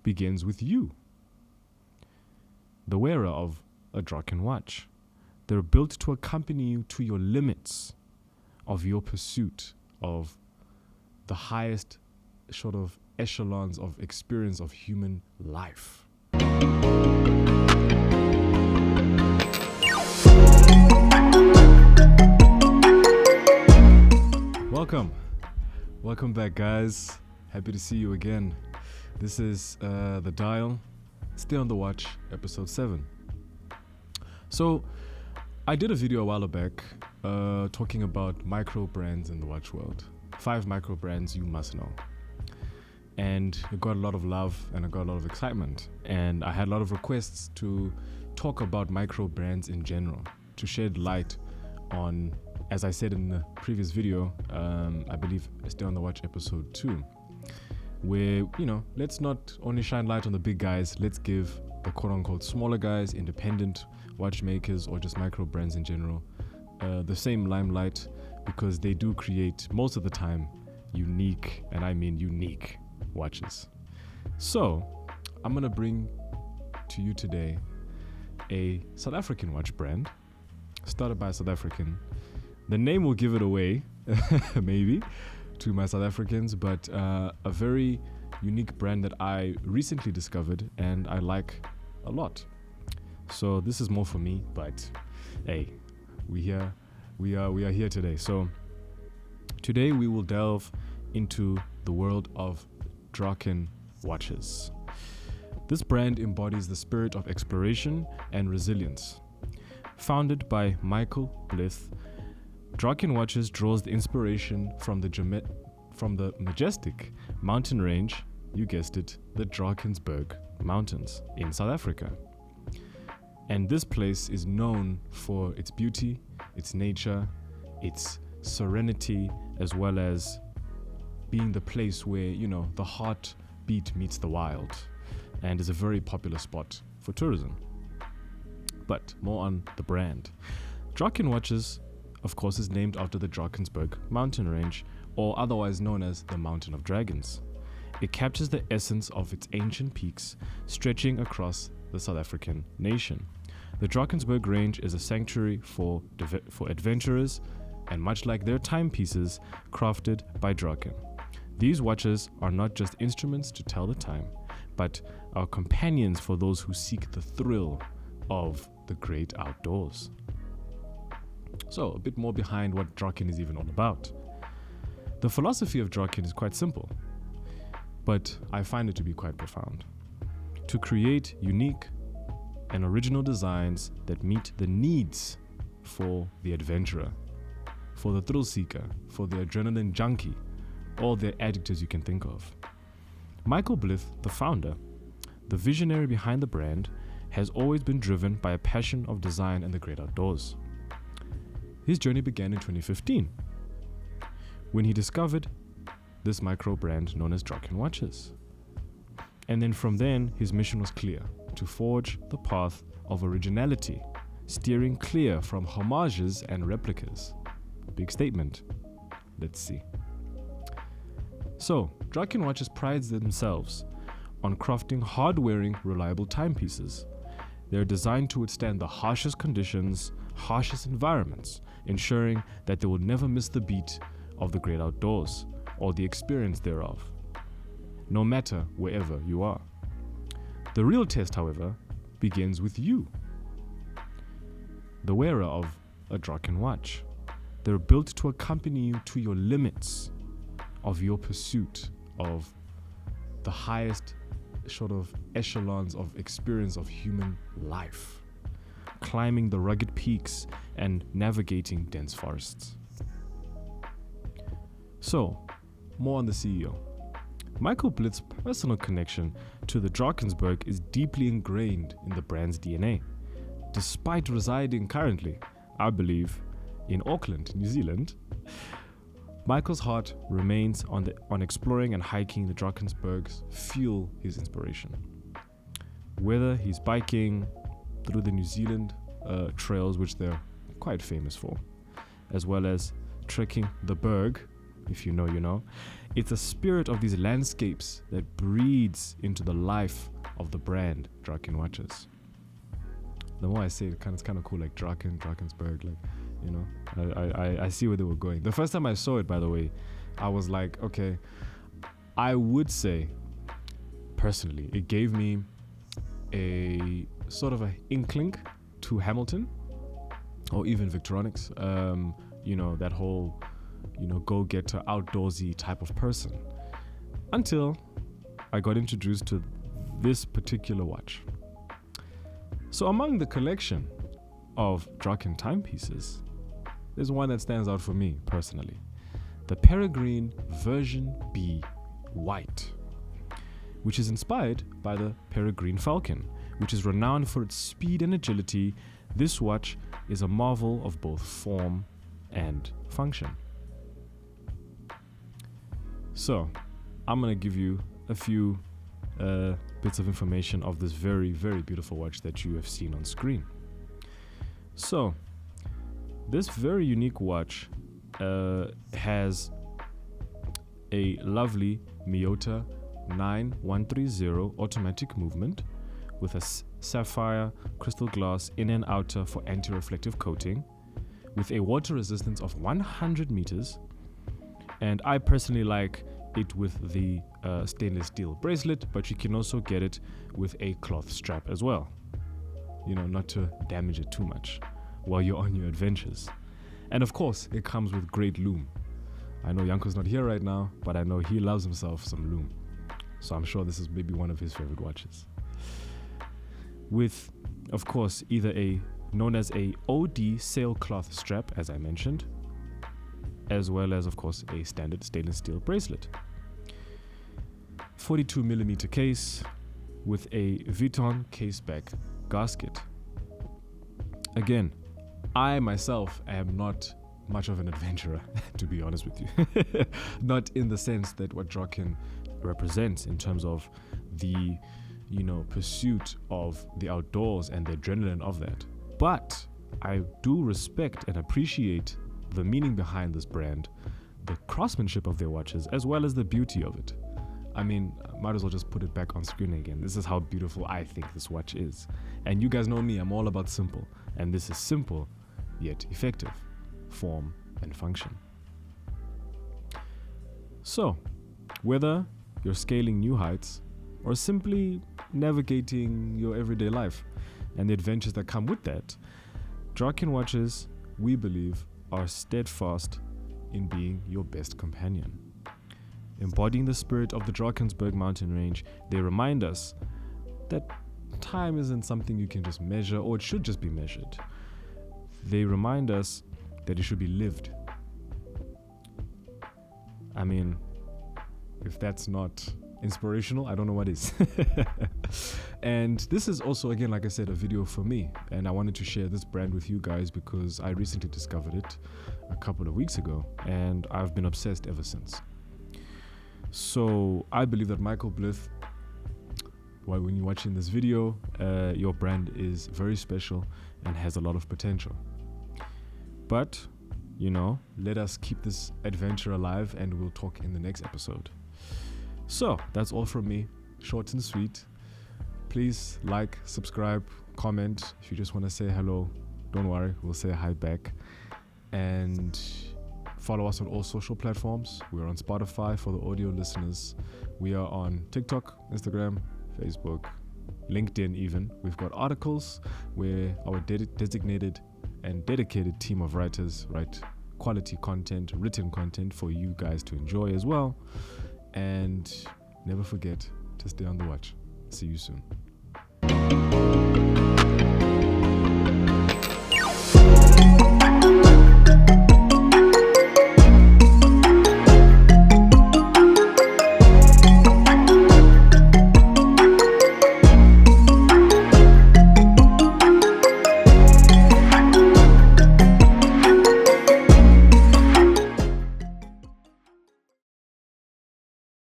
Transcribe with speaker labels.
Speaker 1: begins with you, the wearer of a Draken watch. They're built to accompany you to your limits of your pursuit of the highest sort of echelons of experience of human life. Welcome back, guys. Happy to see you again. This is The Dial, Stay on the Watch, episode 7. So, I did a video a while back talking about micro brands in the watch world. 5 micro brands you must know. And it got a lot of love and it got a lot of excitement. And I had a lot of requests to talk about micro brands in general, to shed light on, as I said in the previous video, I believe Stay on the Watch episode 2, where, let's not only shine light on the big guys, let's give the quote-unquote smaller guys, independent watchmakers, or just micro brands in general, the same limelight, because they do create, most of the time, unique, and I mean unique, watches. So, I'm going to bring to you today a South African watch brand, started by a South African. The name will give it away, maybe, to my South Africans, but a very unique brand that I recently discovered and I like a lot. So this is more for me, but hey, we are here today. So today we will delve into the world of Draken watches. This brand embodies the spirit of exploration and resilience. Founded by Michael Blith, Draken Watches draws the inspiration from the majestic mountain range, you guessed it, the Drakensberg Mountains in South Africa. And this place is known for its beauty, its nature, its serenity, as well as being the place where, the heartbeat meets the wild, and is a very popular spot for tourism. But more on the brand. Draken Watches, of course, is named after the Drakensberg mountain range, or otherwise known as the Mountain of Dragons. It captures the essence of its ancient peaks stretching across the South African nation. The Drakensberg range is a sanctuary for adventurers, and much like their timepieces, crafted by Draken. These watches are not just instruments to tell the time, but are companions for those who seek the thrill of the great outdoors. So, a bit more behind what Draken is even all about. The philosophy of Draken is quite simple, but I find it to be quite profound. To create unique and original designs that meet the needs for the adventurer, for the thrill seeker, for the adrenaline junkie, all the adjectives you can think of. Michael Blith, the founder, the visionary behind the brand, has always been driven by a passion of design and the great outdoors. His journey began in 2015, when he discovered this micro brand known as Draken Watches. And then from then, his mission was clear: to forge the path of originality, steering clear from homages and replicas. Big statement. Let's see. So, Draken Watches prides themselves on crafting hard-wearing, reliable timepieces. They're designed to withstand the harshest conditions, harshest environments, ensuring that they will never miss the beat of the great outdoors or the experience thereof, no matter wherever you are. The real test, however, begins with you, the wearer of a Draken watch. They're built to accompany you to your limits of your pursuit of the highest sort of echelons of experience of human life, climbing the rugged peaks and navigating dense forests. So, more on the CEO. Michael Blitz's personal connection to the Drakensberg is deeply ingrained in the brand's DNA. Despite residing currently, I believe, in Auckland, New Zealand, Michael's heart remains on exploring and hiking the Drakensbergs fuel his inspiration. Whether he's biking through the New Zealand trails, which they're quite famous for, as well as trekking the Berg, If you know, you know. It's a spirit of these landscapes that breathes into the life of the brand Draken watches. The more I say it, it's kind of cool, like Draken, Drakensberg, like, you know, I see where they were going. The first time I saw it, by the way, I was like, okay, I would say, personally, it gave me a sort of an inkling to Hamilton or even Victronics, you know, that whole, you know, go-getter, outdoorsy type of person, until I got introduced to this particular watch. So among the collection of Draken timepieces, there's one that stands out for me personally. The Peregrine Version B White, which is inspired by the Peregrine Falcon, which is renowned for its speed and agility. This watch is a marvel of both form and function. So, I'm going to give you a few bits of information of this very, very beautiful watch that you have seen on screen. So, this very unique watch has a lovely Miyota 9130 automatic movement with a sapphire crystal glass in and outer for anti-reflective coating, with a water resistance of 100 meters. And I personally like it with the stainless steel bracelet, but you can also get it with a cloth strap as well, you know, not to damage it too much while you're on your adventures. And of course, it comes with great lume. I know Yanko's not here right now, but I know he loves himself some lume, so I'm sure this is maybe one of his favorite watches. With, of course, either a known as a OD sailcloth strap, as I mentioned, as well as, of course, a standard stainless steel bracelet. 42mm case with a Vuitton caseback gasket. Again, I myself am not much of an adventurer, to be honest with you. Not in the sense that what Draken represents in terms of the, you know, pursuit of the outdoors and the adrenaline of that. But I do respect and appreciate the meaning behind this brand, the craftsmanship of their watches, as well as the beauty of it. I mean, might as well just put it back on screen again. This is how beautiful I think this watch is. And you guys know me, I'm all about simple. And this is simple, yet effective. Form and function. So, whether you're scaling new heights or simply navigating your everyday life and the adventures that come with that, Draken watches, we believe, are steadfast in being your best companion. Embodying the spirit of the Drakensberg mountain range, they remind us that time isn't something you can just measure, or it should just be measured. They remind us that it should be lived. I mean, if that's not inspirational, I don't know what is. And this is also, again, like I said, a video for me, and I wanted to share this brand with you guys because I recently discovered it a couple of weeks ago, and I've been obsessed ever since. So I believe that Michael Blith, well, when you're watching this video, your brand is very special and has a lot of potential. But, you know, let us keep this adventure alive, and we'll talk in the next episode. So that's all from me, short and sweet. Please like, subscribe, comment. If you just want to say hello, don't worry, we'll say hi back. And follow us on all social platforms. We're on Spotify for the audio listeners. We are on TikTok, Instagram, Facebook, LinkedIn even. We've got articles where our designated and dedicated team of writers write quality content, written content for you guys to enjoy as well. And never forget to stay on the watch. See you soon.